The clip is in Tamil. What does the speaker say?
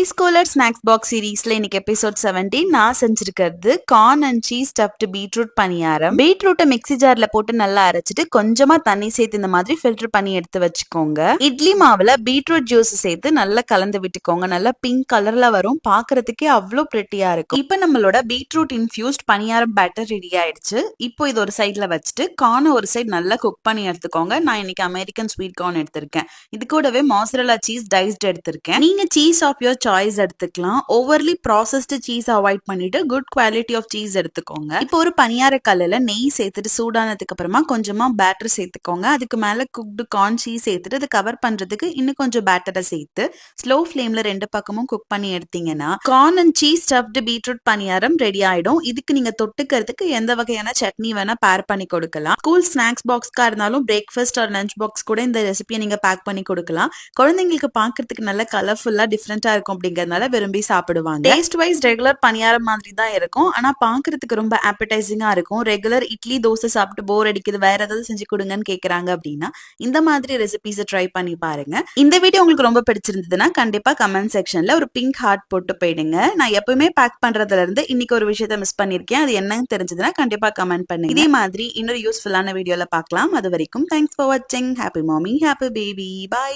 ஸ்கூலர் ஸ்நாக்ஸ் பாக்ஸ் சீரீஸ்ல இன்னைக்கு எபிசோட் 17 நான் செஞ்சிருக்கிறது corn and cheese stuffed beetroot paniyaram. பீட்ரூட்டை மிக்ஸி ஜார்ல போட்டு நல்லா அரைச்சிட்டு கொஞ்சமா தண்ணி சேர்த்து இந்த மாதிரி ஃபில்டர் பண்ணி எடுத்து வச்சுக்கோங்க. இட்லி மாவுல பீட்ரூட் ஜூஸ் சேர்த்து நல்லா கலந்து விட்டுக்கோங்க. நல்லா பிங்க் கலர்ல வரும், பாக்குறதுக்கே அவ்வளோ பிரெட்டியா இருக்கும். இப்போ நம்மளோட பீட்ரூட் இன்ஃபியூஸ்ட் பணியாரம் பேட்டர் ரெடி ஆயிடுச்சு. இப்போ இது ஒரு சைட்ல வச்சுட்டு கார்னை ஒரு சைடு நல்லா குக் பண்ணி எடுத்துக்கோங்க. நான் இன்னைக்கு அமெரிக்கன் ஸ்வீட் கார்ன் எடுத்திருக்கேன். இது கூடவே மாசரலா சீஸ் டைஸ்ட் எடுத்திருக்கேன். நீங்க சீஸ் ஆஃப் யோர் சாய்ஸ் எடுத்துக்கலாம். ஓவர்லி ப்ராசஸ்டு சீஸ் அவாய்ட் பண்ணிட்டு குட் குவாலிட்டி ஆஃப் சீஸ் எடுத்துக்கோங்க. இப்போ ஒரு பணியார கல்லுல நெய் சேர்த்துட்டு சூடானதுக்கு அப்புறமா கொஞ்சமா பேட்டர் சேர்த்துக்கோங்க. அதுக்கு மேல குக்டு கார்ன் சீஸ் சேர்த்துட்டு அதை கவர் பண்றதுக்கு இன்னும் கொஞ்சம் பேட்டரை சேர்த்து ஸ்லோ ஃபிளேம்ல ரெண்டு பக்கமும் குக் பண்ணி எடுத்தீங்கன்னா corn and cheese stuffed beetroot paniyaram ready ஆயிடும். இதுக்கு நீங்க தொட்டுக்கிறதுக்கு எந்த வகையான சட்னி வேணா பேர் பண்ணி கொடுக்கலாம். ஸ்கூல் ஸ்நாக்ஸ் பாக்ஸ்க்கா இருந்தாலும் பிரேக்ஃபாஸ்ட் ஆர் லஞ்ச் பாக்ஸ் கூட இந்த ரெசிபியை நீங்க பேக் பண்ணி கொடுக்கலாம். குழந்தைங்களுக்கு பாக்குறதுக்கு நல்ல கலர்ஃபுல்லா டிஃப்ரெண்டா இருக்கும் அப்படிங்கறதுனால விரும்பி சாப்பிடுவாங்க. டேஸ்ட் வைஸ் ரெகுலர் பணியாரம் மாதிரி தான் இருக்கும், ஆனா பாக்குறதுக்கு ரொம்ப ஆப்படைசிங்கா இருக்கும். ரெகுலர் இட்லி தோசை சாப்பிட்டு போர் அடிக்குது, வேற ஏதாவது செஞ்சு கொடுங்கன்னு கேக்குறாங்க அப்படின்னா இந்த மாதிரி ரெசிபிஸை ட்ரை பண்ணி பாருங்க. இந்த வீடியோ உங்களுக்கு ரொம்ப பிடிச்சிருந்ததுன்னா கண்டிப்பா கமெண்ட் செக்ஷன்ல ஒரு பிங்க் ஹார்ட் போட்டு போயிடுங்க. நான் எப்பவுமே பேக் பண்றதுல இருந்து இன்னைக்கு ஒரு விஷயத்த மிஸ் பண்ணிருக்கேன், அது என்னன்னு தெரிஞ்சதுன்னா கண்டிப்பா கமெண்ட் பண்ணுங்க. இதே மாதிரி இன்னொரு யூஸ்ஃபுல்லான வீடியோல பார்க்கலாம். அது வரைக்கும் தேங்க்ஸ் ஃபார் வாட்சிங். ஹாப்பி மாமி, ஹாப்பி பேபி, பை.